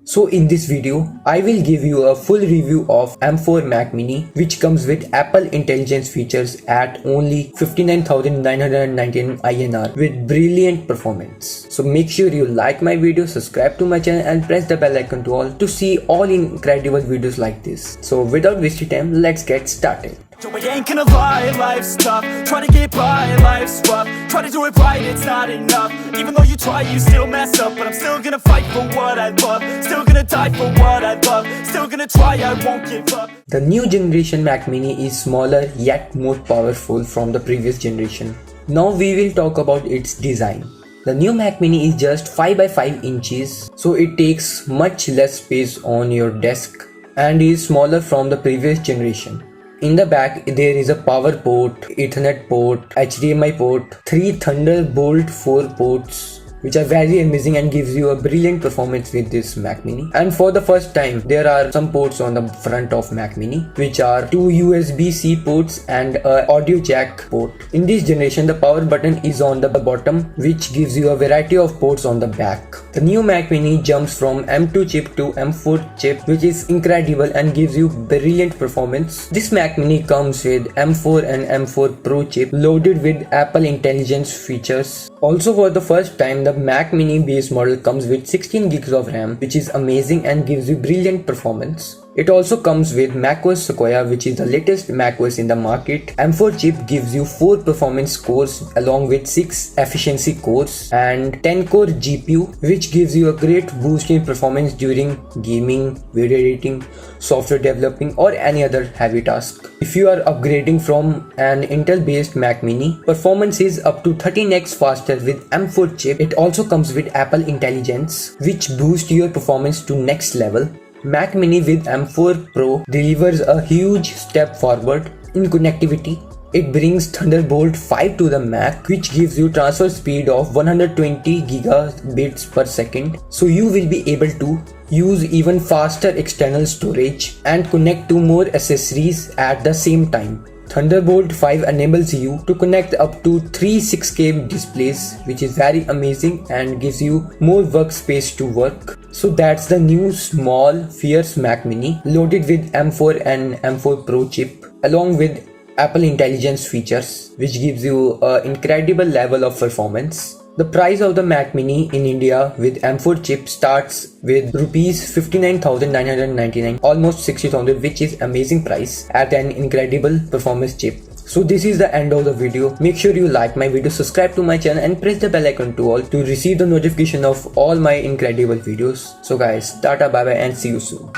So in this video, I will give you a full review of M4 Mac Mini, which comes with Apple Intelligence features at only 59,999 INR with brilliant performance. So make sure you like my video, subscribe to my channel and press the bell icon to all to see all incredible videos like this. So without wasting time, let's get started. So I ain't gonna lie, life's tough. Try to get by, life's rough. Try to do it right, it's not enough. Even though you try, you still mess up. But I'm still gonna fight for what I love. Still gonna die for what I love. Still gonna try, I won't give up. The new generation Mac Mini is smaller yet more powerful from the previous generation. Now we will talk about its design. The new Mac Mini is just 5 by 5 inches, so it takes much less space on your desk and is smaller from the previous generation. In the back, there is a power port, Ethernet port, HDMI port, 3 Thunderbolt 4 ports, which are very amazing and gives you a brilliant performance with this Mac Mini. And for the first time, there are some ports on the front of Mac Mini, which are 2 USB-C ports and a audio jack port. In this generation, the power button is on the bottom, which gives you a variety of ports on the back. The new Mac Mini jumps from M2 chip to M4 chip, which is incredible and gives you brilliant performance. This Mac Mini comes with M4 and M4 Pro chip loaded with Apple Intelligence features. Also, for the first time, the Mac Mini base model comes with 16 gigs of RAM, which is amazing and gives you brilliant performance. It also comes with macOS Sequoia, which is the latest macOS in the market. M4 chip gives you 4 performance cores along with 6 efficiency cores and 10 core GPU, which gives you a great boost in performance during gaming, video editing, software developing or any other heavy task. If you are upgrading from an Intel based Mac Mini, performance is up to 13x faster with M4 chip. It also comes with Apple Intelligence, which boosts your performance to next level. Mac Mini with M4 Pro delivers a huge step forward in connectivity. It brings Thunderbolt 5 to the Mac, which gives you transfer speed of 120 gigabits per second. So you will be able to use even faster external storage and connect to more accessories at the same time. Thunderbolt 5 enables you to connect up to 3 6K displays, which is very amazing and gives you more workspace to work. So that's the new small fierce Mac Mini loaded with M4 and M4 Pro chip along with Apple Intelligence features, which gives you an incredible level of performance. The price of the Mac Mini in India with M4 chip starts with Rs 59,999, almost 60,000, which is amazing price at an incredible performance chip. So this is the end of the video. Make sure you like my video, subscribe to my channel and press the bell icon to all to receive the notification of all my incredible videos. So guys, tata, bye bye and see you soon.